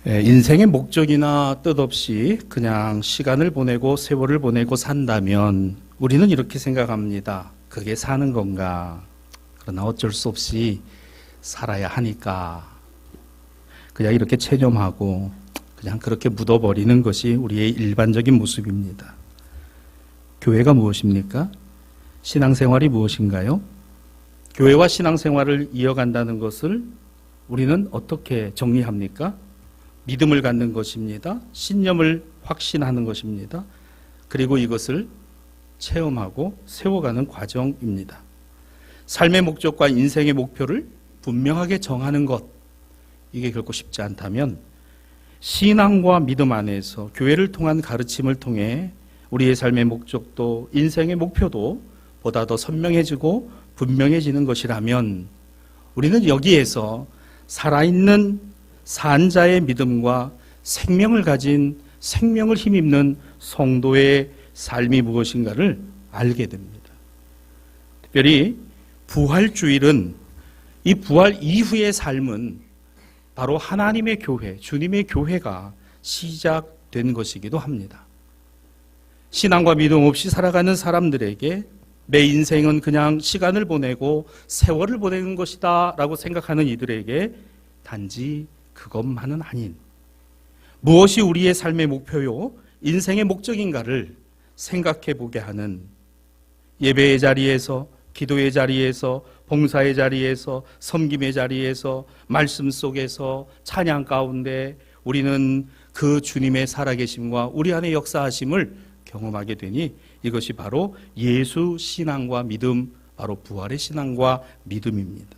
인생의 목적이나 뜻 없이 그냥 시간을 보내고 세월을 보내고 산다면 우리는 이렇게 생각합니다. 그게 사는 건가? 그러나 어쩔 수 없이 살아야 하니까 그냥 이렇게 체념하고 그냥 그렇게 묻어버리는 것이 우리의 일반적인 모습입니다. 교회가 무엇입니까? 신앙생활이 무엇인가요? 교회와 신앙생활을 이어간다는 것을 우리는 어떻게 정리합니까? 믿음을 갖는 것입니다. 신념을 확신하는 것입니다. 그리고 이것을 체험하고 세워가는 과정입니다. 삶의 목적과 인생의 목표를 분명하게 정하는 것, 이게 결코 쉽지 않다면 신앙과 믿음 안에서 교회를 통한 가르침을 통해 우리의 삶의 목적도 인생의 목표도 보다 더 선명해지고 분명해지는 것이라면 우리는 여기에서 살아있는 산자의 믿음과 생명을 가진 생명을 힘입는 성도의 삶이 무엇인가를 알게 됩니다. 특별히 부활주일은 이 부활 이후의 삶은 바로 하나님의 교회, 주님의 교회가 시작된 것이기도 합니다. 신앙과 믿음 없이 살아가는 사람들에게 내 인생은 그냥 시간을 보내고 세월을 보내는 것이다 라고 생각하는 이들에게 단지 그것만은 아닌 무엇이 우리의 삶의 목표요, 인생의 목적인가를 생각해 보게 하는 예배의 자리에서, 기도의 자리에서, 봉사의 자리에서, 섬김의 자리에서, 말씀 속에서, 찬양 가운데 우리는 그 주님의 살아계심과 우리 안에 역사하심을 경험하게 되니 이것이 바로 예수 신앙과 믿음, 바로 부활의 신앙과 믿음입니다.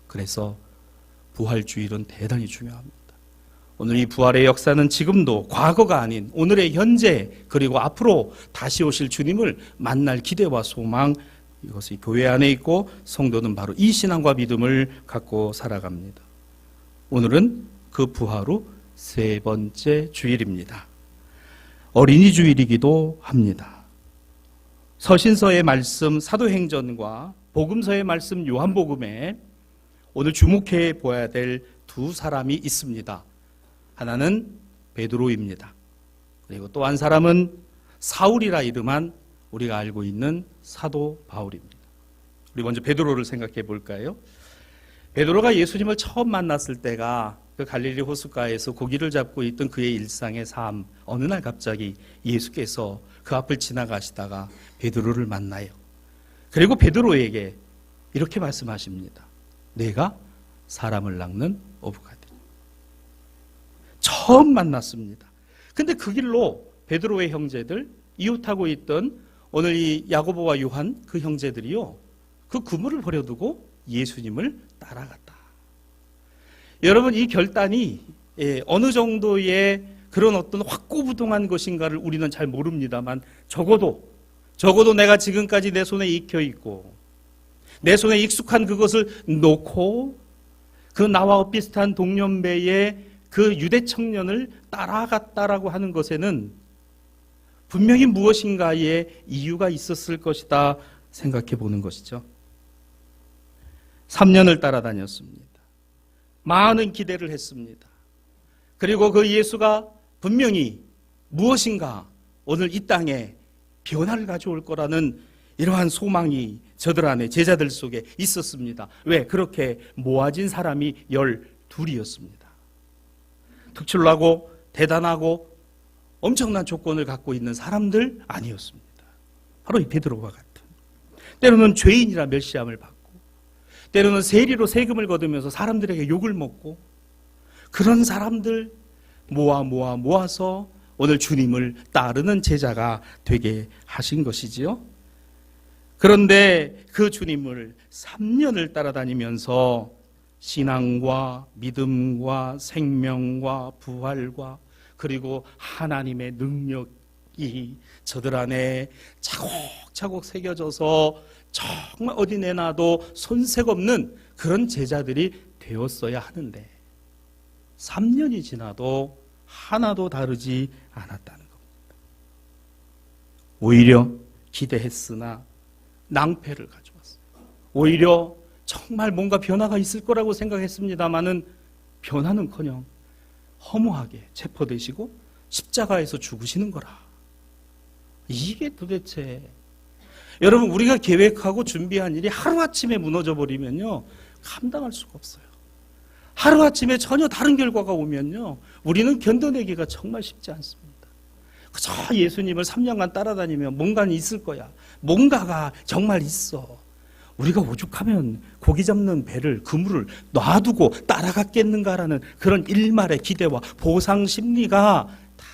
그래서 부활주일은 대단히 중요합니다. 오늘 이 부활의 역사는 지금도 과거가 아닌 오늘의 현재 그리고 앞으로 다시 오실 주님을 만날 기대와 소망, 이것이 교회 안에 있고 성도는 바로 이 신앙과 믿음을 갖고 살아갑니다. 오늘은 그 부활 후 세 번째 주일입니다. 어린이 주일이기도 합니다. 서신서의 말씀 사도행전과 복음서의 말씀 요한복음에 오늘 주목해 보아야 될 두 사람이 있습니다. 하나는 베드로입니다. 그리고 또 한 사람은 사울이라 이름한 우리가 알고 있는 사도 바울입니다. 우리 먼저 베드로를 생각해 볼까요? 베드로가 예수님을 처음 만났을 때가 그 갈릴리 호숫가에서 고기를 잡고 있던 그의 일상의 삶, 어느 날 갑자기 예수께서 그 앞을 지나가시다가 베드로를 만나요. 그리고 베드로에게 이렇게 말씀하십니다. 내가 사람을 낚는 어부가 되리. 처음 만났습니다. 근데 그 길로 베드로의 형제들, 이웃하고 있던 오늘 이 야고보와 요한 그 형제들이요, 그 그물을 버려두고 예수님을 따라갔다. 여러분, 이 결단이 어느 정도의 그런 어떤 확고부동한 것인가를 우리는 잘 모릅니다만 적어도 내가 지금까지 내 손에 익혀 있고 내 손에 익숙한 그것을 놓고 그 나와 비슷한 동년배의 그 유대 청년을 따라갔다라고 하는 것에는 분명히 무엇인가의 이유가 있었을 것이다 생각해 보는 것이죠. 3년을 따라다녔습니다. 많은 기대를 했습니다. 그리고 그 예수가 분명히 무엇인가 오늘 이 땅에 변화를 가져올 거라는 이러한 소망이 저들 안에 제자들 속에 있었습니다. 왜? 그렇게 모아진 사람이 12이었습니다. 특출나고 대단하고 엄청난 조건을 갖고 있는 사람들 아니었습니다. 바로 이 베드로와 같은, 때로는 죄인이라 멸시함을 받고 때로는 세리로 세금을 거두면서 사람들에게 욕을 먹고 그런 사람들 모아서 오늘 주님을 따르는 제자가 되게 하신 것이지요. 그런데 그 주님을 3년을 따라다니면서 신앙과 믿음과 생명과 부활과 그리고 하나님의 능력이 저들 안에 차곡차곡 새겨져서 정말 어디 내놔도 손색 없는 그런 제자들이 되었어야 하는데 3년이 지나도 하나도 다르지 않았다는 겁니다. 오히려 기대했으나 낭패를 가져왔어요. 오히려 정말 뭔가 변화가 있을 거라고 생각했습니다마는 변화는커녕 허무하게 체포되시고 십자가에서 죽으시는 거라. 이게 도대체 여러분, 우리가 계획하고 준비한 일이 하루아침에 무너져 버리면요, 감당할 수가 없어요. 하루아침에 전혀 다른 결과가 오면요, 우리는 견뎌내기가 정말 쉽지 않습니다. 그저 예수님을 3년간 따라다니면 뭔가는 있을 거야. 뭔가가 정말 있어. 우리가 오죽하면 고기 잡는 배를, 그물을 놔두고 따라갔겠는가라는 그런 일말의 기대와 보상 심리가 다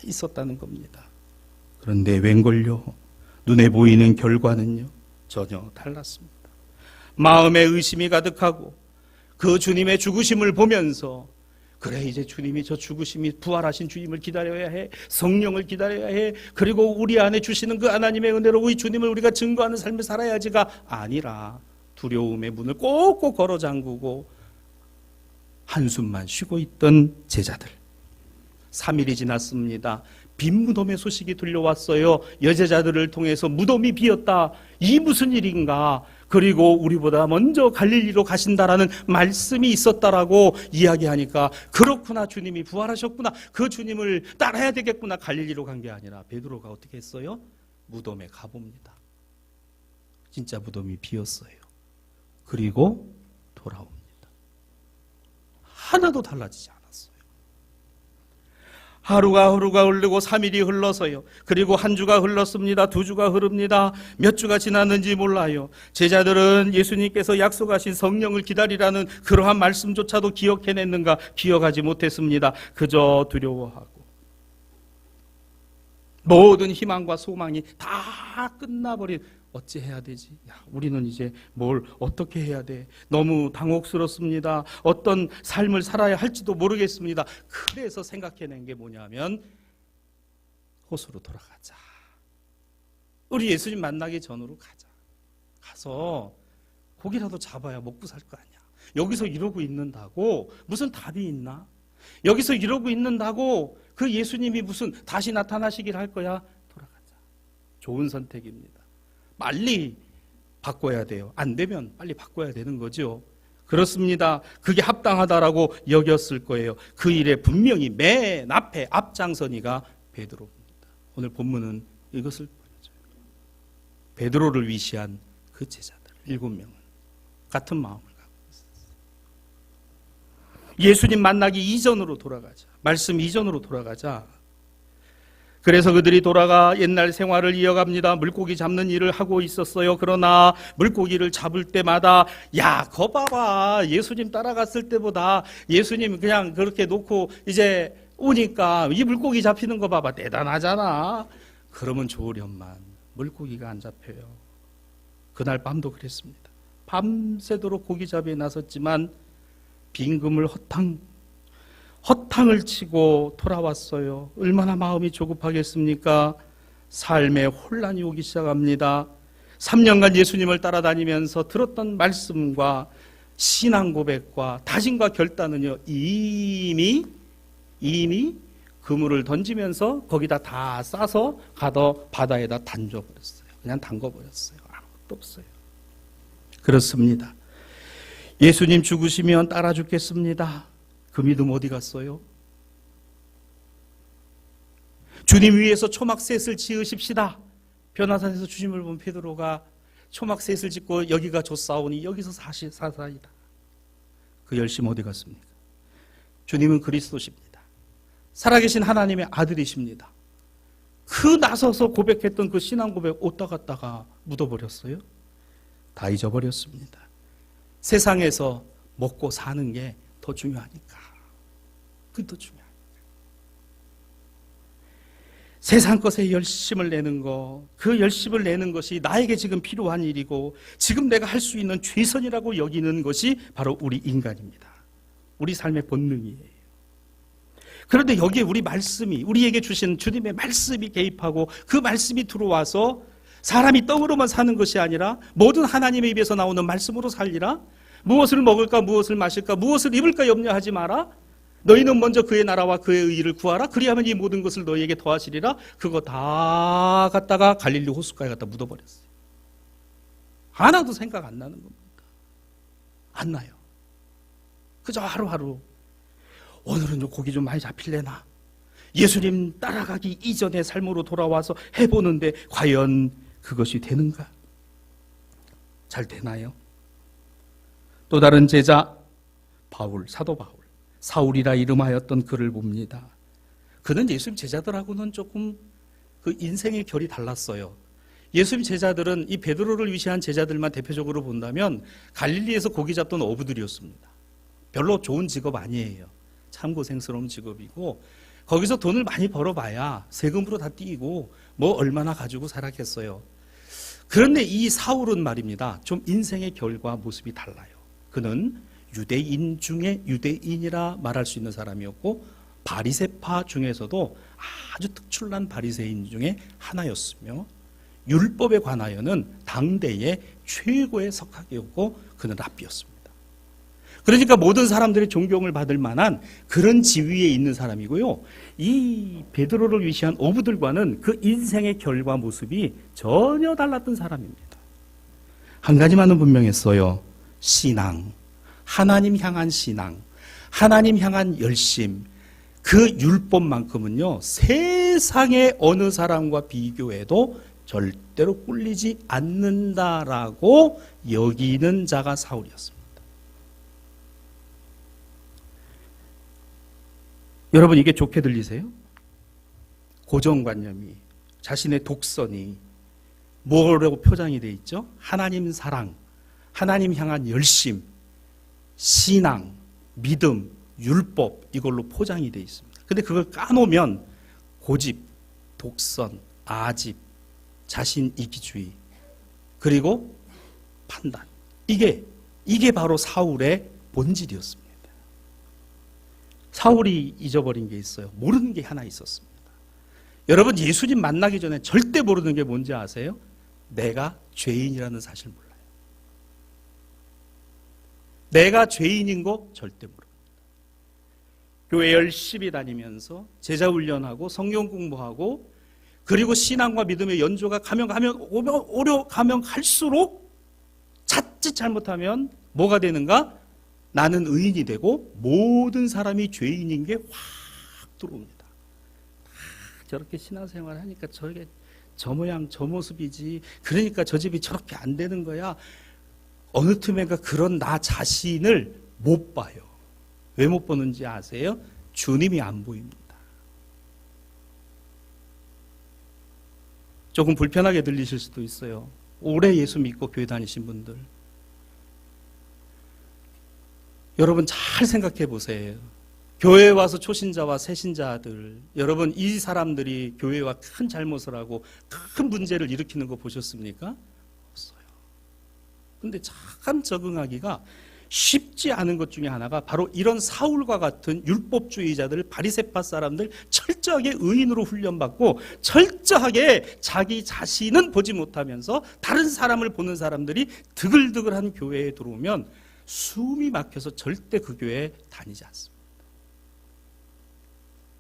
있었다는 겁니다. 그런데 웬걸요? 눈에 보이는 결과는요, 전혀 달랐습니다. 마음에 의심이 가득하고 그 주님의 죽으심을 보면서, 그래, 이제 주님이, 저 죽으심이 부활하신 주님을 기다려야 해, 성령을 기다려야 해, 그리고 우리 안에 주시는 그 하나님의 은혜로 우리 주님을 우리가 증거하는 삶을 살아야지가 아니라, 두려움의 문을 꼭꼭 걸어 잠그고 한숨만 쉬고 있던 제자들. 3일이 지났습니다. 빈 무덤의 소식이 들려왔어요. 여제자들을 통해서 무덤이 비었다. 이 무슨 일인가? 그리고 우리보다 먼저 갈릴리로 가신다라는 말씀이 있었다라고 이야기하니까, 그렇구나, 주님이 부활하셨구나, 그 주님을 따라야 되겠구나. 갈릴리로 간 게 아니라 베드로가 어떻게 했어요? 무덤에 가봅니다. 진짜 무덤이 비었어요. 그리고 돌아옵니다. 하나도 달라지지 않았어요. 하루가 흐르고 3일이 흘러서요. 그리고 한 주가 흘렀습니다. 2주가 흐릅니다. 몇 주가 지났는지 몰라요. 제자들은 예수님께서 약속하신 성령을 기다리라는 그러한 말씀조차도 기억해냈는가? 기억하지 못했습니다. 그저 두려워하고 모든 희망과 소망이 다 끝나버린, 어찌해야 되지? 야, 우리는 이제 뭘 어떻게 해야 돼? 너무 당혹스럽습니다. 어떤 삶을 살아야 할지도 모르겠습니다. 그래서 생각해낸 게 뭐냐면, 호수로 돌아가자. 우리 예수님 만나기 전으로 가자. 가서 고기라도 잡아야 먹고 살 거 아니야. 여기서 이러고 있는다고 무슨 답이 있나? 여기서 이러고 있는다고 그 예수님이 무슨 다시 나타나시길 할 거야? 돌아가자. 좋은 선택입니다. 빨리 바꿔야 돼요. 안 되면 빨리 바꿔야 되는 거죠. 그렇습니다. 그게 합당하다라고 여겼을 거예요. 그 일에 분명히 맨 앞에 앞장서니가 베드로입니다. 오늘 본문은 이것을 보여줘요. 베드로를 위시한 그 제자들 7명은 같은 마음을 갖고 있었어요. 예수님 만나기 이전으로 돌아가자. 말씀 이전으로 돌아가자. 그래서 그들이 돌아가 옛날 생활을 이어갑니다. 물고기 잡는 일을 하고 있었어요. 그러나 물고기를 잡을 때마다, 야, 거 봐봐, 예수님 따라갔을 때보다 예수님 그냥 그렇게 놓고 이제 오니까 이 물고기 잡히는 거 봐봐, 대단하잖아. 그러면 좋으련만 물고기가 안 잡혀요. 그날 밤도 그랬습니다. 밤새도록 고기잡이에 나섰지만 빈금을 허탕을 치고 돌아왔어요. 얼마나 마음이 조급하겠습니까? 삶에 혼란이 오기 시작합니다. 3년간 예수님을 따라다니면서 들었던 말씀과 신앙 고백과 다짐과 결단은요, 이미 그물을 던지면서 거기다 다 싸서 가더 바다에다 던져버렸어요. 그냥 담궈버렸어요. 아무것도 없어요. 그렇습니다. 예수님 죽으시면 따라 죽겠습니다. 그 믿음 어디 갔어요? 주님 위에서 초막셋을 지으십시다. 변화산에서 주님을 본 베드로가 초막셋을 짓고 여기가 좋사오니 여기서 사사이다. 그 열심 어디 갔습니까? 주님은 그리스도십니다. 살아계신 하나님의 아들이십니다. 그 나서서 고백했던 그 신앙 고백 옷다 갔다가 묻어버렸어요? 다 잊어버렸습니다. 세상에서 먹고 사는 게 더 중요하니까. 그게 더 중요하니까. 세상 것에 열심을 내는 거, 그 열심을 내는 것이 나에게 지금 필요한 일이고 지금 내가 할 수 있는 최선이라고 여기는 것이 바로 우리 인간입니다. 우리 삶의 본능이에요. 그런데 여기에 우리 말씀이, 우리에게 주신 주님의 말씀이 개입하고 그 말씀이 들어와서 사람이 떡으로만 사는 것이 아니라 모든 하나님의 입에서 나오는 말씀으로 살리라. 무엇을 먹을까, 무엇을 마실까, 무엇을 입을까 염려하지 마라. 너희는 먼저 그의 나라와 그의 의를 구하라. 그리하면 이 모든 것을 너희에게 더하시리라. 그거 다 갖다가 갈릴리 호숫가에 갖다 묻어버렸어요. 하나도 생각 안 나는 겁니다. 안 나요. 그저 하루하루 오늘은 좀 고기 좀 많이 잡힐래나? 예수님 따라가기 이전의 삶으로 돌아와서 해보는데 과연 그것이 되는가? 잘 되나요? 또 다른 제자 바울, 사도 바울, 사울이라 이름하였던 그를 봅니다. 그는 예수님 제자들하고는 조금 그 인생의 결이 달랐어요. 예수님 제자들은 이 베드로를 위시한 제자들만 대표적으로 본다면 갈릴리에서 고기 잡던 어부들이었습니다. 별로 좋은 직업 아니에요. 참 고생스러운 직업이고 거기서 돈을 많이 벌어봐야 세금으로 다 띄고 뭐 얼마나 가지고 살았겠어요. 그런데 이 사울은 말입니다. 좀 인생의 결과 모습이 달라요. 그는 유대인 중에 유대인이라 말할 수 있는 사람이었고 바리새파 중에서도 아주 특출난 바리새인 중에 하나였으며 율법에 관하여는 당대의 최고의 석학이었고 그는 랍비였습니다. 그러니까 모든 사람들이 존경을 받을 만한 그런 지위에 있는 사람이고요. 이 베드로를 위시한 어부들과는 그 인생의 결과 모습이 전혀 달랐던 사람입니다. 한 가지만은 분명했어요. 신앙, 하나님 향한 신앙, 하나님 향한 열심, 그 율법만큼은요 세상의 어느 사람과 비교해도 절대로 꿀리지 않는다라고 여기는 자가 사울이었습니다. 여러분 이게 좋게 들리세요? 고정관념이, 자신의 독선이 뭐라고 표장이 되어 있죠? 하나님 사랑, 하나님 향한 열심, 신앙, 믿음, 율법 이걸로 포장이 되어 있습니다. 근데 그걸 까놓으면 고집, 독선, 아집, 자신 이기주의, 그리고 판단. 이게 바로 사울의 본질이었습니다. 사울이 잊어버린 게 있어요. 모르는 게 하나 있었습니다. 여러분 예수님 만나기 전에 절대 모르는 게 뭔지 아세요? 내가 죄인이라는 사실 몰라요. 내가 죄인인 거 절대 모릅니다. 교회 열심히 다니면서 제자 훈련하고 성경 공부하고 그리고 신앙과 믿음의 연조가 가면 갈수록 자칫 잘못하면 뭐가 되는가? 나는 의인이 되고 모든 사람이 죄인인 게 확 들어옵니다. 저렇게 신앙생활을 하니까 저게 저 모양 저 모습이지, 그러니까 저 집이 저렇게 안 되는 거야. 어느 틈엔가 그런 나 자신을 못 봐요. 왜 못 보는지 아세요? 주님이 안 보입니다. 조금 불편하게 들리실 수도 있어요. 오래 예수 믿고 교회 다니신 분들, 여러분 잘 생각해 보세요. 교회에 와서 초신자와 새신자들, 여러분 이 사람들이 교회와 큰 잘못을 하고 큰 문제를 일으키는 거 보셨습니까? 없어요. 근데 참 적응하기가 쉽지 않은 것 중에 하나가 바로 이런 사울과 같은 율법주의자들, 바리새파 사람들 철저하게 의인으로 훈련받고 철저하게 자기 자신은 보지 못하면서 다른 사람을 보는 사람들이 드글드글한 교회에 들어오면 숨이 막혀서 절대 그 교회에 다니지 않습니다.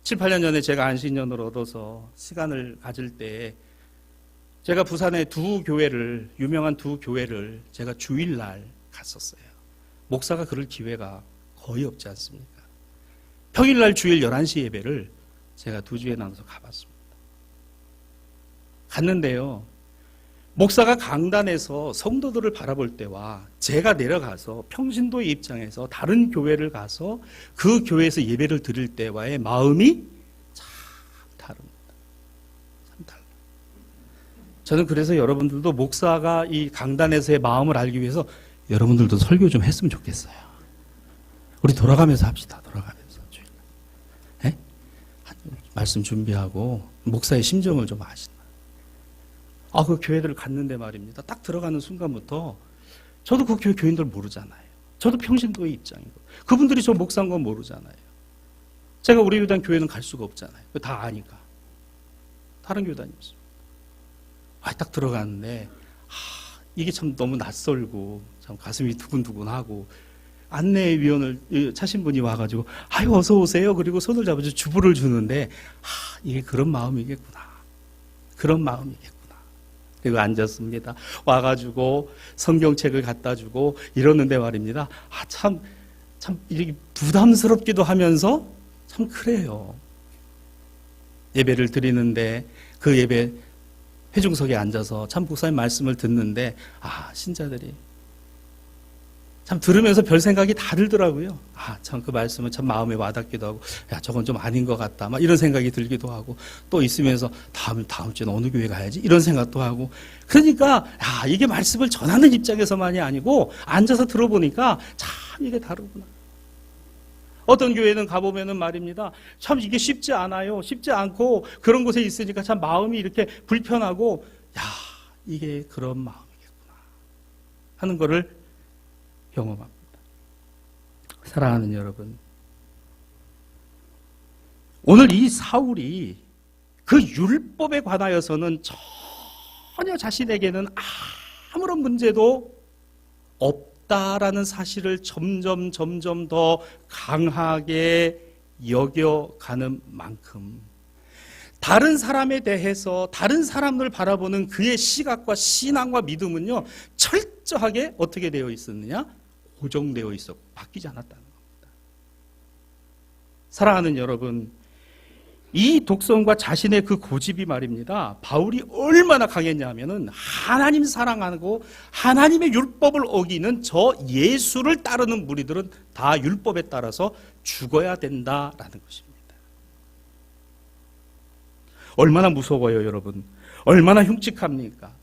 7, 8년 전에 제가 안식년을 얻어서 시간을 가질 때 제가 부산의 유명한 두 교회를 제가 주일날 갔었어요. 목사가 그럴 기회가 거의 없지 않습니까? 평일날 주일 11시 예배를 제가 두 주에 나눠서 가봤습니다. 갔는데요, 목사가 강단에서 성도들을 바라볼 때와 제가 내려가서 평신도의 입장에서 다른 교회를 가서 그 교회에서 예배를 드릴 때와의 마음이 참 다릅니다. 참 달라요. 저는 그래서 여러분들도 목사가 이 강단에서의 마음을 알기 위해서 여러분들도 설교 좀 했으면 좋겠어요. 우리 돌아가면서 합시다. 돌아가면서. 네? 말씀 준비하고 목사의 심정을 좀 아시나. 그 교회들을 갔는데 말입니다. 딱 들어가는 순간부터 저도 그 교회 교인들 모르잖아요. 저도 평신도의 입장이고 그분들이 저 목사인 건 모르잖아요. 제가 우리 교단 교회는 갈 수가 없잖아요. 다 아니까. 다른 교단이었어요. 딱 들어갔는데 이게 참 너무 낯설고 참 가슴이 두근두근하고 안내위원을 차신 분이 와가지고 어서 오세요. 그리고 손을 잡아서 주부를 주는데 이게 그런 마음이겠구나. 그런 마음이겠구나. 그리고 앉았습니다. 와가지고 성경책을 갖다 주고 이러는데 말입니다. 참 이렇게 부담스럽기도 하면서 참 그래요. 예배를 드리는데 그 예배 회중석에 앉아서 참 목사님 말씀을 듣는데 신자들이 참 들으면서 별 생각이 다 들더라고요. 참 그 말씀은 참 마음에 와닿기도 하고, 저건 좀 아닌 것 같다. 막 이런 생각이 들기도 하고, 또 있으면서 다음 주에는 어느 교회 가야지? 이런 생각도 하고. 그러니까, 이게 말씀을 전하는 입장에서만이 아니고, 앉아서 들어보니까 참 이게 다르구나. 어떤 교회는 가보면은 말입니다. 참 이게 쉽지 않아요. 쉽지 않고, 그런 곳에 있으니까 참 마음이 이렇게 불편하고, 이게 그런 마음이겠구나. 하는 거를 경험합니다. 사랑하는 여러분, 오늘 이 사울이 그 율법에 관하여서는 전혀 자신에게는 아무런 문제도 없다라는 사실을 점점 더 강하게 여겨가는 만큼 다른 사람에 대해서 다른 사람을 바라보는 그의 시각과 신앙과 믿음은요, 철저하게 어떻게 되어 있었느냐? 고정되어 있었고 바뀌지 않았다는 겁니다. 사랑하는 여러분, 이 독성과 자신의 그 고집이 말입니다. 바울이 얼마나 강했냐 하면은 하나님 사랑하고 하나님의 율법을 어기는 저 예수를 따르는 무리들은 다 율법에 따라서 죽어야 된다라는 것입니다. 얼마나 무서워요, 여러분. 얼마나 흉측합니까?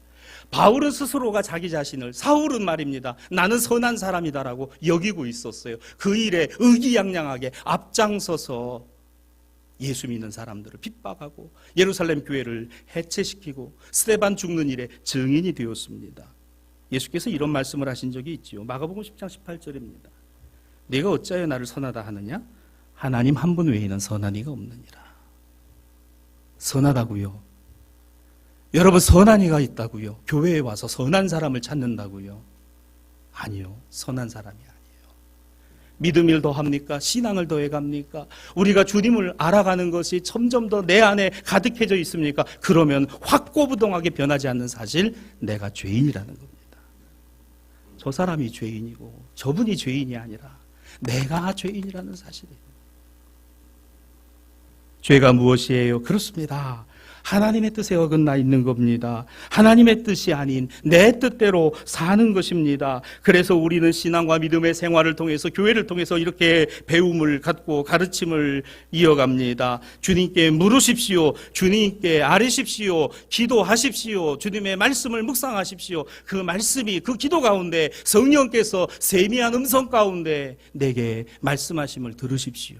바울은 스스로가 자기 자신을, 사울은 말입니다, 나는 선한 사람이다라고 여기고 있었어요. 그 일에 의기양양하게 앞장서서 예수 믿는 사람들을 핍박하고 예루살렘 교회를 해체시키고 스데반 죽는 일에 증인이 되었습니다. 예수께서 이런 말씀을 하신 적이 있지요. 마가복음 10장 18절입니다. 네가 어찌하여 나를 선하다 하느냐? 하나님 한 분 외에는 선한 이가 없느니라. 선하다고요. 여러분, 선한 이가 있다고요. 교회에 와서 선한 사람을 찾는다고요. 아니요, 선한 사람이 아니에요. 믿음을 더합니까? 신앙을 더해갑니까? 우리가 주님을 알아가는 것이 점점 더 내 안에 가득해져 있습니까? 그러면 확고부동하게 변하지 않는 사실, 내가 죄인이라는 겁니다. 저 사람이 죄인이고 저분이 죄인이 아니라 내가 죄인이라는 사실이에요. 죄가 무엇이에요? 그렇습니다. 하나님의 뜻에 어긋나 있는 겁니다. 하나님의 뜻이 아닌 내 뜻대로 사는 것입니다. 그래서 우리는 신앙과 믿음의 생활을 통해서, 교회를 통해서 이렇게 배움을 갖고 가르침을 이어갑니다. 주님께 물으십시오. 주님께 아뢰십시오. 기도하십시오. 주님의 말씀을 묵상하십시오. 그 말씀이, 그 기도 가운데 성령께서 세미한 음성 가운데 내게 말씀하심을 들으십시오.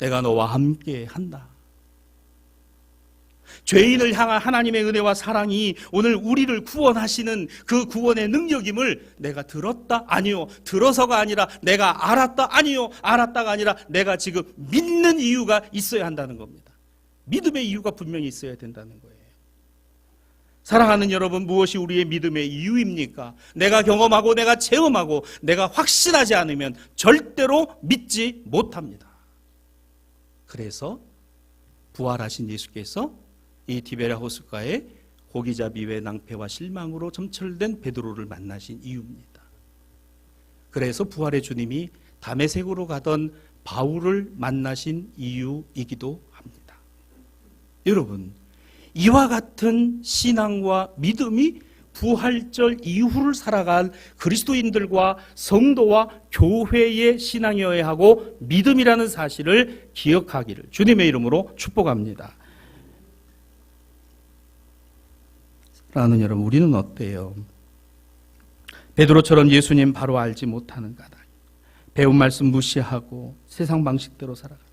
내가 너와 함께 한다. 죄인을 향한 하나님의 은혜와 사랑이 오늘 우리를 구원하시는 그 구원의 능력임을 내가 들었다? 아니요. 들어서가 아니라 내가 알았다? 아니요. 알았다가 아니라 내가 지금 믿는 이유가 있어야 한다는 겁니다. 믿음의 이유가 분명히 있어야 된다는 거예요. 사랑하는 여러분, 무엇이 우리의 믿음의 이유입니까? 내가 경험하고 내가 체험하고 내가 확신하지 않으면 절대로 믿지 못합니다. 그래서 부활하신 예수께서 이 디베랴 호숫가에 고기자 미외 낭패와 실망으로 점철된 베드로를 만나신 이유입니다. 그래서 부활의 주님이 다메섹으로 가던 바울을 만나신 이유이기도 합니다. 여러분, 이와 같은 신앙과 믿음이 부활절 이후를 살아갈 그리스도인들과 성도와 교회의 신앙이어야 하고 믿음이라는 사실을 기억하기를 주님의 이름으로 축복합니다. 사랑하는 여러분, 우리는 어때요? 베드로처럼 예수님 바로 알지 못하는 까닭, 배운 말씀 무시하고 세상 방식대로 살아가는,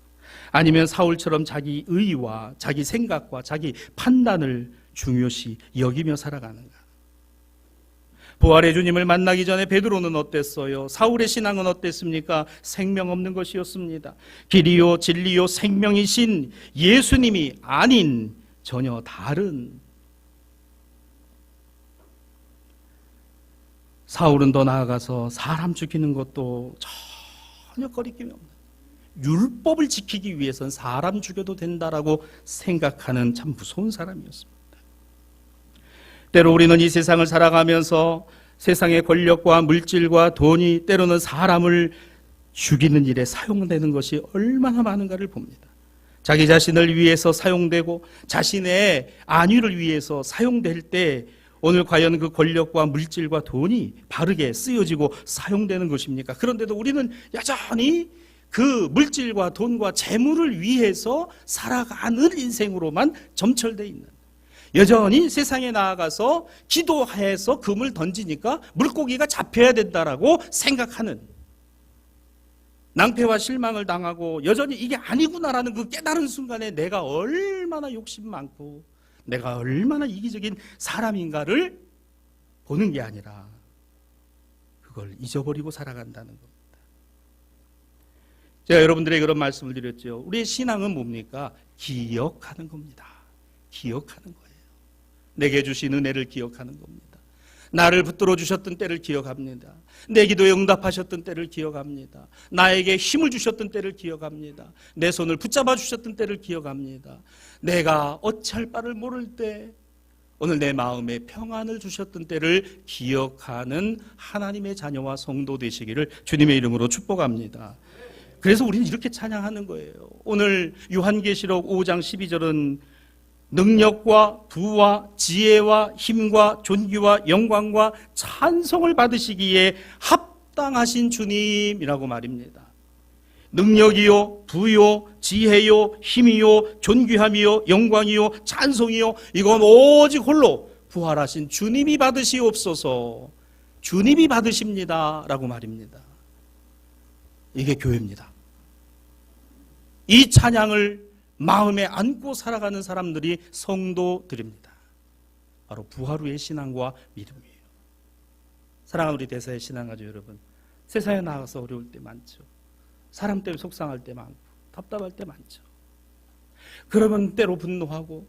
아니면 사울처럼 자기 의와 자기 생각과 자기 판단을 중요시 여기며 살아가는가? 부활의 주님을 만나기 전에 베드로는 어땠어요? 사울의 신앙은 어땠습니까? 생명 없는 것이었습니다. 길이요 진리요 생명이신 예수님이 아닌 전혀 다른, 사울은 더 나아가서 사람 죽이는 것도 전혀 거리낌이 없는, 율법을 지키기 위해서는 사람 죽여도 된다라고 생각하는 참 무서운 사람이었습니다. 때로 우리는 이 세상을 살아가면서 세상의 권력과 물질과 돈이 때로는 사람을 죽이는 일에 사용되는 것이 얼마나 많은가를 봅니다. 자기 자신을 위해서 사용되고 자신의 안위를 위해서 사용될 때 오늘 과연 그 권력과 물질과 돈이 바르게 쓰여지고 사용되는 것입니까? 그런데도 우리는 여전히 그 물질과 돈과 재물을 위해서 살아가는 인생으로만 점철되어 있는, 여전히 세상에 나아가서 기도해서 금을 던지니까 물고기가 잡혀야 된다라고 생각하는, 낭패와 실망을 당하고 여전히 이게 아니구나라는 그 깨달은 순간에 내가 얼마나 욕심 많고 내가 얼마나 이기적인 사람인가를 보는 게 아니라 그걸 잊어버리고 살아간다는 겁니다. 제가 여러분들에게 그런 말씀을 드렸죠. 우리의 신앙은 뭡니까? 기억하는 겁니다. 기억하는 거예요. 내게 주신 은혜를 기억하는 겁니다. 나를 붙들어 주셨던 때를 기억합니다. 내 기도에 응답하셨던 때를 기억합니다. 나에게 힘을 주셨던 때를 기억합니다. 내 손을 붙잡아 주셨던 때를 기억합니다. 내가 어찌할 바를 모를 때 오늘 내 마음에 평안을 주셨던 때를 기억하는 하나님의 자녀와 성도 되시기를 주님의 이름으로 축복합니다. 그래서 우리는 이렇게 찬양하는 거예요. 오늘 요한계시록 5장 12절은 능력과 부와 지혜와 힘과 존귀와 영광과 찬송을 받으시기에 합당하신 주님이라고 말입니다. 능력이요, 부요, 지혜요, 힘이요, 존귀함이요, 영광이요, 찬송이요, 이건 오직 홀로 부활하신 주님이 받으시옵소서. 주님이 받으십니다 라고 말입니다. 이게 교회입니다. 이 찬양을 마음에 안고 살아가는 사람들이 성도들입니다. 바로 부활 후의 신앙과 믿음이에요. 사랑하는 우리 대사의 신앙가족 여러분, 세상에 나가서 어려울 때 많죠. 사람 때문에 속상할 때 많고 답답할 때 많죠. 그러면 때로 분노하고,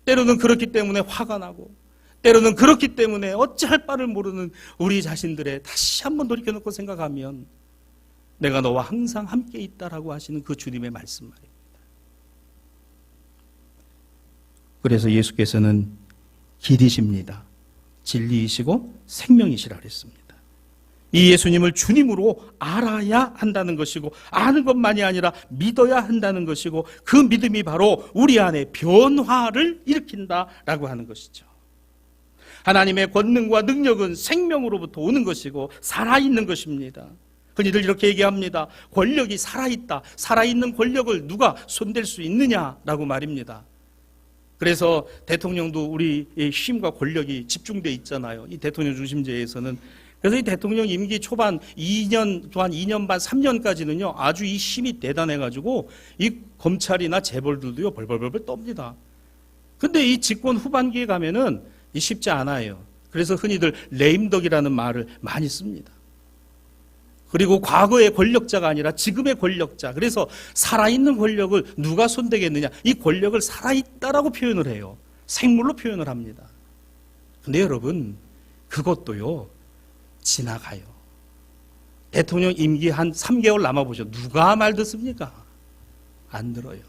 때로는 그렇기 때문에 화가 나고, 때로는 그렇기 때문에 어찌할 바를 모르는 우리 자신들의 다시 한번 돌이켜놓고 생각하면 내가 너와 항상 함께 있다라고 하시는 그 주님의 말씀 말입니다. 그래서 예수께서는 길이십니다. 진리이시고 생명이시라 그랬습니다. 이 예수님을 주님으로 알아야 한다는 것이고, 아는 것만이 아니라 믿어야 한다는 것이고, 그 믿음이 바로 우리 안에 변화를 일으킨다라고 하는 것이죠. 하나님의 권능과 능력은 생명으로부터 오는 것이고 살아있는 것입니다. 흔히들 이렇게 얘기합니다. 권력이 살아있다. 살아있는 권력을 누가 손댈 수 있느냐라고 말입니다. 그래서 대통령도 우리 힘과 권력이 집중되어 있잖아요. 이 대통령 중심제에서는. 그래서 이 대통령 임기 초반 2년, 또한 2년 반, 3년까지는요, 아주 이 힘이 대단해가지고 이 검찰이나 재벌들도요, 벌벌벌벌 떱니다. 근데 이 집권 후반기에 가면은 쉽지 않아요. 그래서 흔히들 레임덕이라는 말을 많이 씁니다. 그리고 과거의 권력자가 아니라 지금의 권력자. 그래서 살아있는 권력을 누가 손대겠느냐. 이 권력을 살아있다라고 표현을 해요. 생물로 표현을 합니다. 근데 여러분, 그것도요, 지나가요. 대통령 임기 한 3개월 남아보죠. 누가 말 듣습니까? 안 들어요.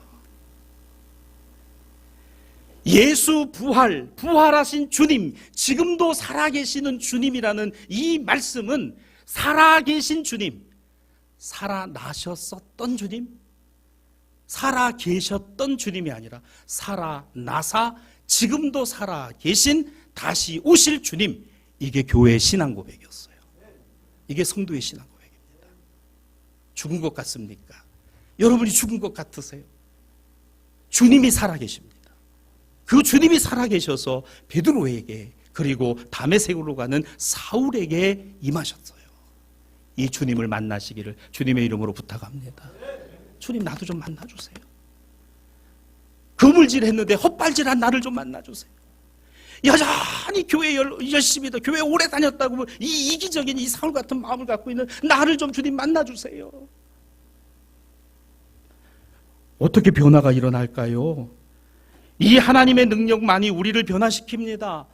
예수 부활하신 주님, 지금도 살아계시는 주님이라는 이 말씀은 살아계신 주님, 살아나셨었던 주님, 살아계셨던 주님이 아니라 살아나사 지금도 살아계신 다시 오실 주님, 이게 교회의 신앙 고백이었어요. 이게 성도의 신앙 고백입니다. 죽은 것 같습니까? 여러분이 죽은 것 같으세요? 주님이 살아계십니다. 그 주님이 살아계셔서 베드로에게, 그리고 다메섹으로 가는 사울에게 임하셨어요. 이 주님을 만나시기를 주님의 이름으로 부탁합니다. 주님, 나도 좀 만나주세요. 그물질했는데 헛발질한 나를 좀 만나주세요. 여전히 교회 열심히 교회 오래 다녔다고 이 이기적인 이 사울 같은 마음을 갖고 있는 나를 좀 주님 만나주세요. 어떻게 변화가 일어날까요? 이 하나님의 능력만이 우리를 변화시킵니다.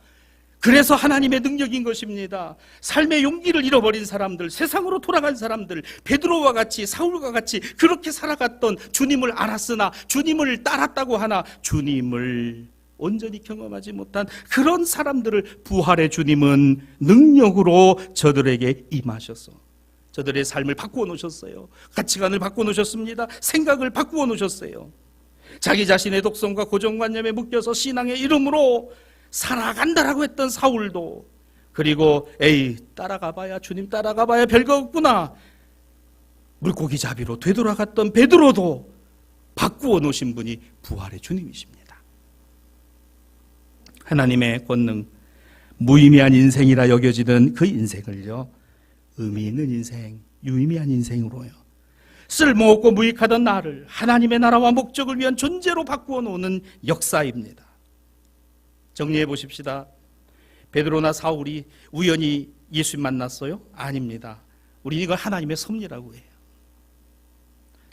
그래서 하나님의 능력인 것입니다. 삶의 용기를 잃어버린 사람들, 세상으로 돌아간 사람들, 베드로와 같이 사울과 같이 그렇게 살아갔던 주님을 알았으나 주님을 따랐다고 하나 주님을 온전히 경험하지 못한 그런 사람들을 부활의 주님은 능력으로 저들에게 임하셔서 저들의 삶을 바꾸어 놓으셨어요. 가치관을 바꾸어 놓으셨습니다. 생각을 바꾸어 놓으셨어요. 자기 자신의 독성과 고정관념에 묶여서 신앙의 이름으로 살아간다라고 했던 사울도, 그리고 에이 따라가봐야 주님 따라가봐야 별거 없구나 물고기 잡이로 되돌아갔던 베드로도 바꾸어 놓으신 분이 부활의 주님이십니다. 하나님의 권능, 무의미한 인생이라 여겨지던 그 인생을요, 의미 있는 인생, 유의미한 인생으로요, 쓸모없고 무익하던 나를 하나님의 나라와 목적을 위한 존재로 바꾸어 놓는 역사입니다. 정리해 보십시다. 베드로나 사울이 우연히 예수님 만났어요? 아닙니다. 우리는 이걸 하나님의 섭리라고 해요.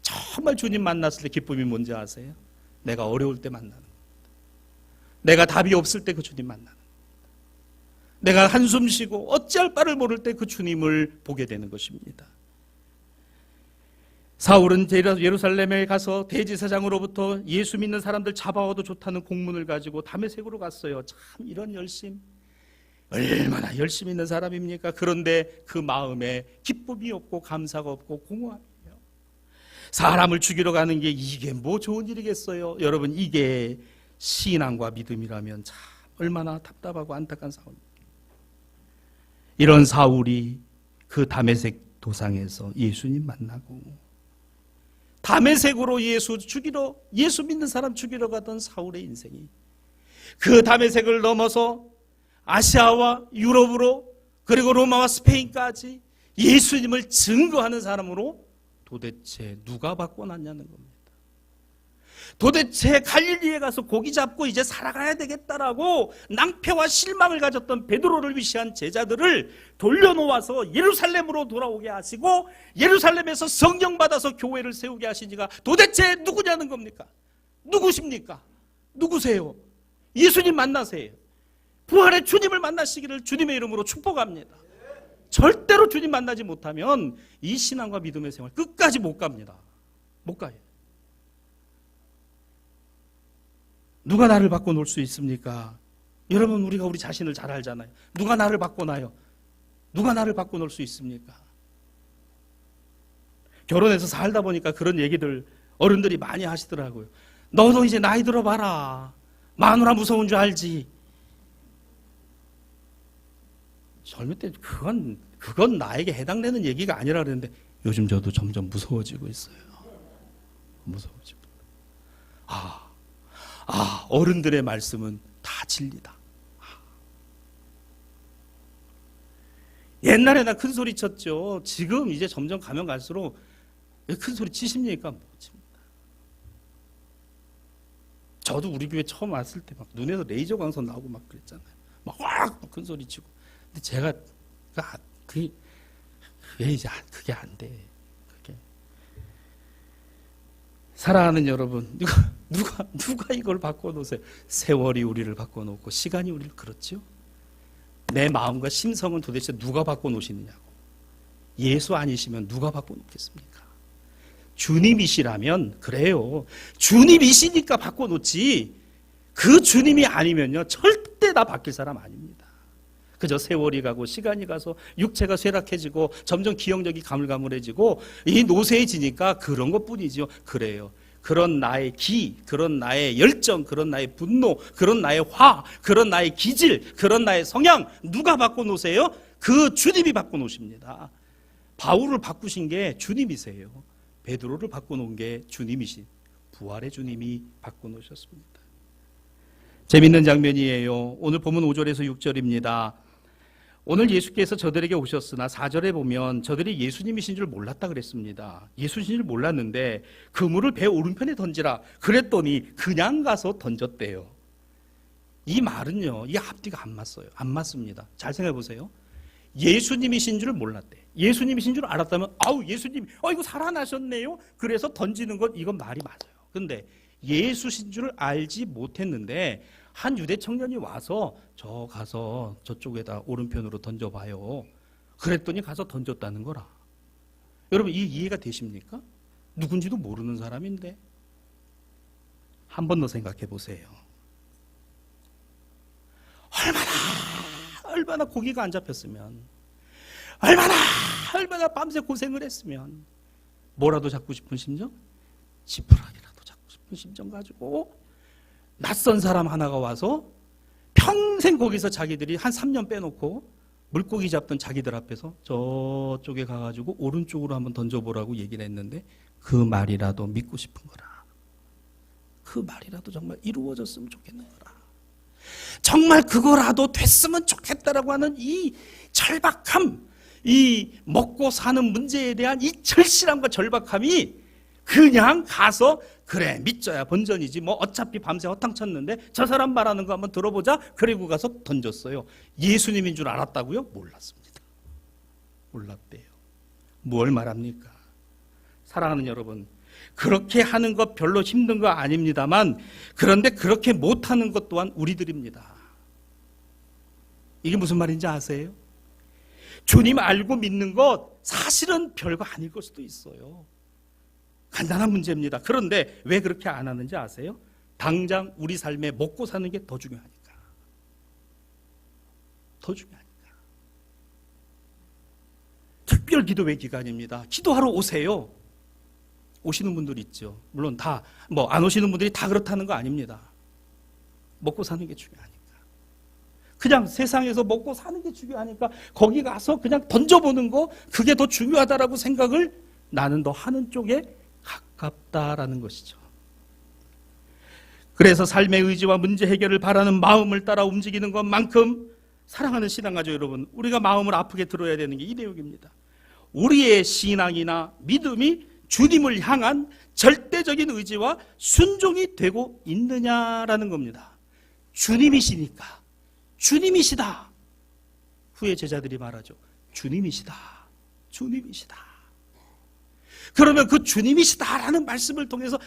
정말 주님 만났을 때 기쁨이 뭔지 아세요? 내가 어려울 때 만나는 겁니다. 내가 답이 없을 때 그 주님 만나는 겁니다. 내가 한숨 쉬고 어찌할 바를 모를 때 그 주님을 보게 되는 것입니다. 사울은 예루살렘에 가서 대제사장으로부터 예수 믿는 사람들 잡아와도 좋다는 공문을 가지고 다메섹으로 갔어요. 참 이런 열심, 얼마나 열심히 있는 사람입니까? 그런데 그 마음에 기쁨이 없고 감사가 없고 공허함이에요. 사람을 죽이러 가는 게 이게 뭐 좋은 일이겠어요? 여러분, 이게 신앙과 믿음이라면 참 얼마나 답답하고 안타까운 사울입니다. 이런 사울이 그 다메섹 도상에서 예수님 만나고 다메섹으로 예수 믿는 사람 죽이러 가던 사울의 인생이 그 다메섹을 넘어서 아시아와 유럽으로, 그리고 로마와 스페인까지 예수님을 증거하는 사람으로 도대체 누가 바꿔놨냐는 겁니다. 도대체 갈릴리에 가서 고기 잡고 이제 살아가야 되겠다라고 낭패와 실망을 가졌던 베드로를 위시한 제자들을 돌려놓아서 예루살렘으로 돌아오게 하시고 예루살렘에서 성령 받아서 교회를 세우게 하신 이가 도대체 누구냐는 겁니까? 누구십니까? 누구세요? 예수님 만나세요. 부활의 주님을 만나시기를 주님의 이름으로 축복합니다. 절대로 주님 만나지 못하면 이 신앙과 믿음의 생활 끝까지 못 갑니다. 못 가요. 누가 나를 바꿔놓을 수 있습니까? 여러분, 우리가 우리 자신을 잘 알잖아요. 누가 나를 바꿔놔요? 누가 나를 바꿔놓을 수 있습니까? 결혼해서 살다 보니까 그런 얘기들 어른들이 많이 하시더라고요. 너도 이제 나이 들어봐라. 마누라 무서운 줄 알지. 젊을 때 그건 나에게 해당되는 얘기가 아니라 그랬는데 요즘 저도 점점 무서워지고 있어요. 무서워지고. 어른들의 말씀은 다 진리다. 옛날에 나 큰 소리 쳤죠. 지금 이제 점점 가면 갈수록 큰 소리 치십니까? 못 칩니다. 저도 우리 교회 처음 왔을 때 막 눈에서 레이저 광선 나오고 막 그랬잖아요. 막 큰 소리 치고. 근데 제가 그게 안 돼. 사랑하는 여러분, 누가 이걸 바꿔놓으세요? 세월이 우리를 바꿔놓고 시간이 우리를, 그렇죠? 내 마음과 심성은 도대체 누가 바꿔놓으시느냐고. 예수 아니시면 누가 바꿔놓겠습니까? 주님이시라면 그래요. 주님이시니까 바꿔놓지, 그 주님이 아니면요 절대 다 바뀔 사람 아닙니다. 그저 세월이 가고 시간이 가서 육체가 쇠락해지고 점점 기억력이 가물가물해지고 이 노쇠해지니까 그런 것뿐이죠. 그래요. 그런 나의 그런 나의 열정, 그런 나의 분노, 그런 나의 화, 그런 나의 기질, 그런 나의 성향 누가 바꿔놓으세요? 그 주님이 바꿔놓으십니다. 바울을 바꾸신 게 주님이세요. 베드로를 바꿔놓은 게 주님이신 부활의 주님이 바꿔놓으셨습니다. 재밌는 장면이에요. 오늘 본문 5절에서 6절입니다. 오늘 예수께서 저들에게 오셨으나 4절에 보면 저들이 예수님이신 줄 몰랐다 그랬습니다. 예수신 줄 몰랐는데 그물을 배 오른편에 던지라 그랬더니 그냥 가서 던졌대요. 이 말은요, 이 앞뒤가 안 맞어요. 안 맞습니다. 잘 생각해 보세요. 예수님이신 줄 몰랐대. 예수님이신 줄 알았다면 예수님 이거 살아나셨네요. 그래서 던지는 건 이건 말이 맞아요. 근데 예수신 줄 알지 못했는데 한 유대 청년이 와서 저 가서 저쪽에다 오른편으로 던져봐요. 그랬더니 가서 던졌다는 거라. 여러분, 이해가 되십니까? 누군지도 모르는 사람인데. 한 번 더 생각해 보세요. 얼마나 고기가 안 잡혔으면, 얼마나 밤새 고생을 했으면 뭐라도 잡고 싶은 심정? 지푸라기라도 잡고 싶은 심정 가지고 낯선 사람 하나가 와서 평생 거기서 자기들이 한 3년 빼놓고 물고기 잡던 자기들 앞에서 저쪽에 가가지고 오른쪽으로 한번 던져보라고 얘기를 했는데 그 말이라도 믿고 싶은 거라. 그 말이라도 정말 이루어졌으면 좋겠는 거라. 정말 그거라도 됐으면 좋겠다라고 하는 이 절박함, 이 먹고 사는 문제에 대한 이 절실함과 절박함이 그냥 가서 그래 믿져야 본전이지 뭐 어차피 밤새 허탕쳤는데 저 사람 말하는 거 한번 들어보자. 그리고 가서 던졌어요. 예수님인 줄 알았다고요? 몰랐습니다. 몰랐대요. 뭘 말합니까? 사랑하는 여러분, 그렇게 하는 것 별로 힘든 거 아닙니다만 그런데 그렇게 못하는 것 또한 우리들입니다. 이게 무슨 말인지 아세요? 주님 알고 믿는 것 사실은 별거 아닐 걸 수도 있어요. 간단한 문제입니다. 그런데 왜 그렇게 안 하는지 아세요? 당장 우리 삶에 먹고 사는 게 더 중요하니까. 더 중요하니까. 특별 기도회 기간입니다. 기도하러 오세요. 오시는 분들이 있죠. 물론 다 뭐 안 오시는 분들이 다 그렇다는 거 아닙니다. 먹고 사는 게 중요하니까. 그냥 세상에서 먹고 사는 게 중요하니까 거기 가서 그냥 던져보는 거 그게 더 중요하다라고 생각을 나는 더 하는 쪽에 가깝다라는 것이죠. 그래서 삶의 의지와 문제 해결을 바라는 마음을 따라 움직이는 것만큼 사랑하는 신앙가족 여러분, 우리가 마음을 아프게 들어야 되는 게 이 내용입니다. 우리의 신앙이나 믿음이 주님을 향한 절대적인 의지와 순종이 되고 있느냐라는 겁니다. 주님이시니까. 주님이시다. 후에 제자들이 말하죠. 주님이시다. 주님이시다. 그러면 그 주님이시다라는 말씀을 통해서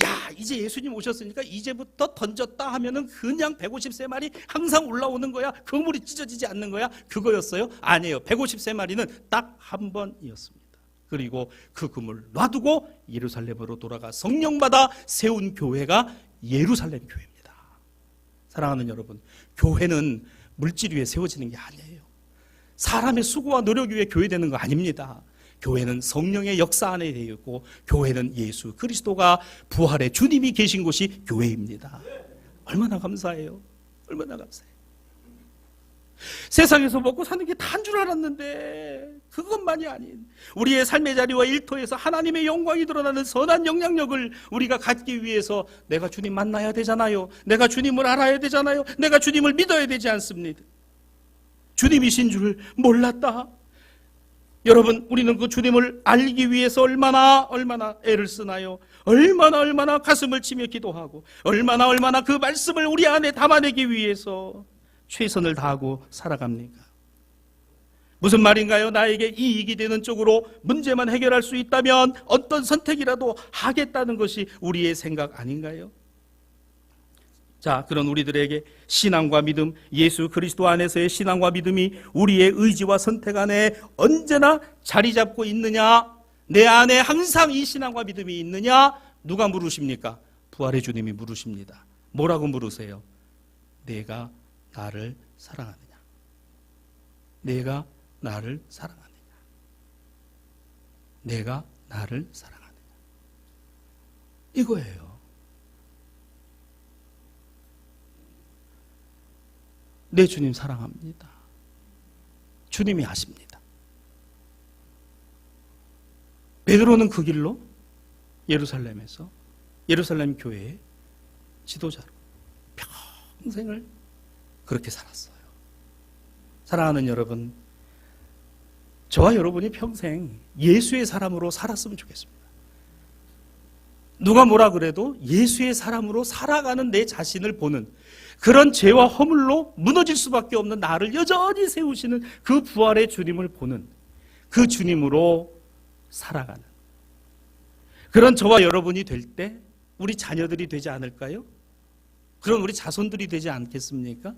야 이제 예수님 오셨으니까 이제부터 던졌다 하면은 그냥 150세 항상 올라오는 거야. 그물이 찢어지지 않는 거야. 그거였어요? 아니에요. 150세 딱 한 번이었습니다. 그리고 그 그물 놔두고 예루살렘으로 돌아가 성령받아 세운 교회가 예루살렘 교회입니다. 사랑하는 여러분, 교회는 물질 위에 세워지는 게 아니에요. 사람의 수고와 노력 위에 교회되는 거 아닙니다. 교회는 성령의 역사 안에 되어 있고 교회는 예수 그리스도가 부활의 주님이 계신 곳이 교회입니다. 얼마나 감사해요. 얼마나 감사해요. 세상에서 먹고 사는 게 다인 줄 알았는데 그것만이 아닌 우리의 삶의 자리와 일터에서 하나님의 영광이 드러나는 선한 영향력을 우리가 갖기 위해서 내가 주님 만나야 되잖아요. 내가 주님을 알아야 되잖아요. 내가 주님을 믿어야 되지 않습니다. 주님이신 줄 몰랐다. 여러분, 우리는 그 주님을 알기 위해서 얼마나 애를 쓰나요? 얼마나 가슴을 치며 기도하고 얼마나 그 말씀을 우리 안에 담아내기 위해서 최선을 다하고 살아갑니까? 무슨 말인가요? 나에게 이익이 되는 쪽으로 문제만 해결할 수 있다면 어떤 선택이라도 하겠다는 것이 우리의 생각 아닌가요? 자, 그런 우리들에게 신앙과 믿음, 예수 그리스도 안에서의 신앙과 믿음이 우리의 의지와 선택 안에 언제나 자리 잡고 있느냐? 내 안에 항상 이 신앙과 믿음이 있느냐? 누가 물으십니까? 부활의 주님이 물으십니다. 뭐라고 물으세요? 내가 나를 사랑하느냐? 내가 나를 사랑하느냐? 내가 나를 사랑하느냐? 이거예요. 내 주님 사랑합니다. 주님이 아십니다. 베드로는 그 길로 예루살렘에서 예루살렘 교회의 지도자로 평생을 그렇게 살았어요. 사랑하는 여러분, 저와 여러분이 평생 예수의 사람으로 살았으면 좋겠습니다. 누가 뭐라 그래도 예수의 사람으로 살아가는 내 자신을 보는 그런 죄와 허물로 무너질 수밖에 없는 나를 여전히 세우시는 그 부활의 주님을 보는 그 주님으로 살아가는 그런 저와 여러분이 될 때 우리 자녀들이 되지 않을까요? 그럼 우리 자손들이 되지 않겠습니까?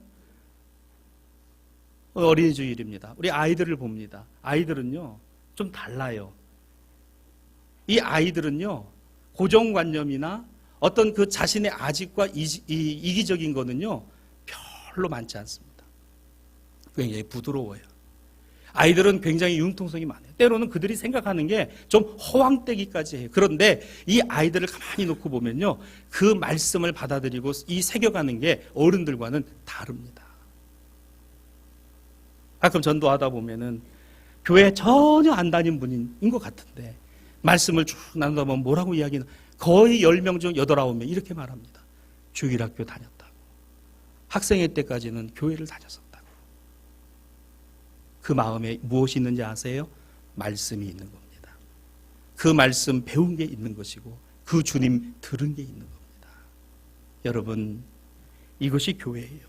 어린이 주일입니다. 우리 아이들을 봅니다. 아이들은요 좀 달라요. 이 아이들은요 고정관념이나 어떤 그 자신의 아집과 이기적인 거는요 별로 많지 않습니다. 굉장히 부드러워요. 아이들은 굉장히 융통성이 많아요. 때로는 그들이 생각하는 게 좀 허황되기까지 해요. 그런데 이 아이들을 가만히 놓고 보면요, 그 말씀을 받아들이고 이 새겨가는 게 어른들과는 다릅니다. 가끔 전도하다 보면은 교회 전혀 안 다닌 분인 것 같은데 말씀을 쭉 나누다 보면 뭐라고 이야기는 거의 10명 중 8, 9명 이렇게 말합니다. 주일학교 다녔다고. 학생회 때까지는 교회를 다녔었다고. 그 마음에 무엇이 있는지 아세요? 말씀이 있는 겁니다. 그 말씀 배운 게 있는 것이고 그 주님 들은 게 있는 겁니다. 여러분, 이것이 교회예요.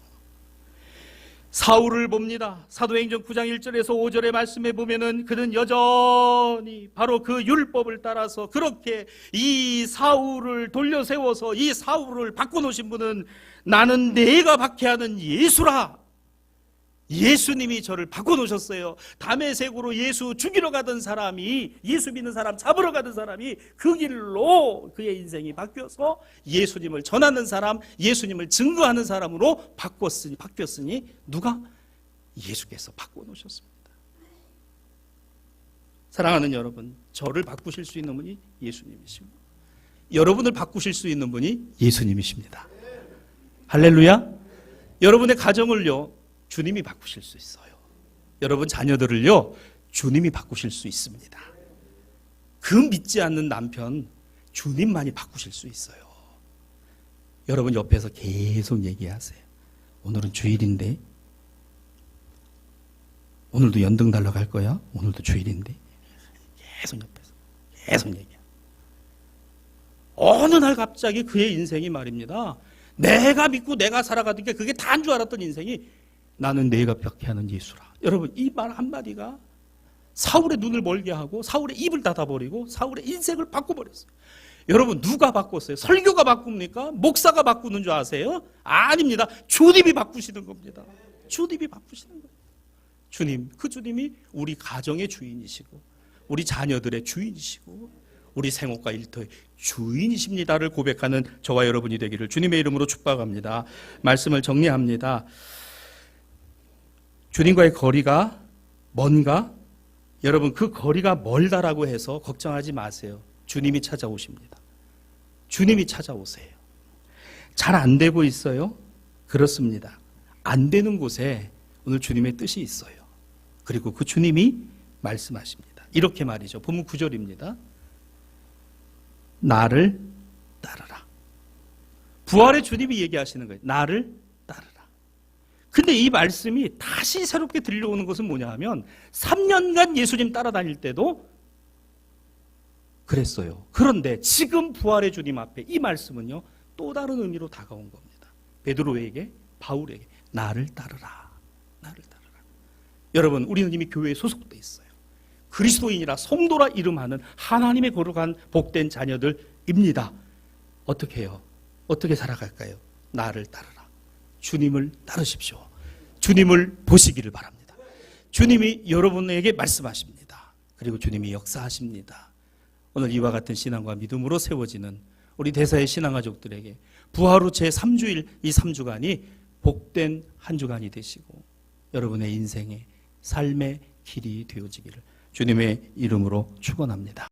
사울을 봅니다. 사도행전 9장 1절에서 5절의 말씀에 보면은 그는 여전히 바로 그 율법을 따라서 그렇게 이 사울을 돌려세워서 이 사울을 바꿔놓으신 분은 나는 내가 박해하는 예수라. 예수님이 저를 바꿔놓으셨어요. 다메섹으로 예수 죽이러 가던 사람이, 예수 믿는 사람 잡으러 가던 사람이 그 길로 그의 인생이 바뀌어서 예수님을 전하는 사람, 예수님을 증거하는 사람으로 바뀌었으니 누가? 예수께서 바꿔놓으셨습니다. 사랑하는 여러분, 저를 바꾸실 수 있는 분이 예수님이시고 여러분을 바꾸실 수 있는 분이 예수님이십니다. 할렐루야. 여러분의 가정을요, 주님이 바꾸실 수 있어요. 여러분 자녀들을요, 주님이 바꾸실 수 있습니다. 그 믿지 않는 남편, 주님만이 바꾸실 수 있어요. 여러분 옆에서 계속 얘기하세요. 오늘은 주일인데, 오늘도 연등 달러 갈 거야? 오늘도 주일인데. 계속 옆에서 계속 얘기해. 어느 날 갑자기 그의 인생이 말입니다. 내가 믿고 내가 살아가던 게 그게 다인 줄 알았던 인생이 나는 내가 박해하는 예수라. 여러분, 이 말 한마디가 사울의 눈을 멀게 하고 사울의 입을 닫아버리고 사울의 인생을 바꿔버렸어요. 여러분, 누가 바꿨어요? 설교가 바꿉니까? 목사가 바꾸는 줄 아세요? 아닙니다. 주님이 바꾸시는 겁니다. 주님이 바꾸시는 거예요. 주님, 그 주님이 우리 가정의 주인이시고 우리 자녀들의 주인이시고 우리 생업과 일터의 주인이십니다를 고백하는 저와 여러분이 되기를 주님의 이름으로 축복합니다. 말씀을 정리합니다. 주님과의 거리가 뭔가? 여러분, 그 거리가 멀다라고 해서 걱정하지 마세요. 주님이 찾아오십니다. 주님이 찾아오세요. 잘 안 되고 있어요? 그렇습니다. 안 되는 곳에 오늘 주님의 뜻이 있어요. 그리고 그 주님이 말씀하십니다. 이렇게 말이죠. 본문 9절입니다. 나를 따르라. 부활의 주님이 얘기하시는 거예요. 나를 따르라. 근데 이 말씀이 다시 새롭게 들려오는 것은 뭐냐 하면 3년간 예수님 따라다닐 때도 그랬어요. 그런데 지금 부활의 주님 앞에 이 말씀은요, 또 다른 의미로 다가온 겁니다. 베드로에게, 바울에게 나를 따르라. 나를 따르라. 여러분, 우리는 이미 교회에 소속돼 있어요. 그리스도인이라 성도라 이름하는 하나님의 거룩한 복된 자녀들입니다. 어떻게 해요? 어떻게 살아갈까요? 나를 따르라. 주님을 따르십시오. 주님을 보시기를 바랍니다. 주님이 여러분에게 말씀하십니다. 그리고 주님이 역사하십니다. 오늘 이와 같은 신앙과 믿음으로 세워지는 우리 대사의 신앙가족들에게 부활 후 제3주일 이 3주간이 복된 한 주간이 되시고 여러분의 인생의 삶의 길이 되어지기를 주님의 이름으로 축원합니다.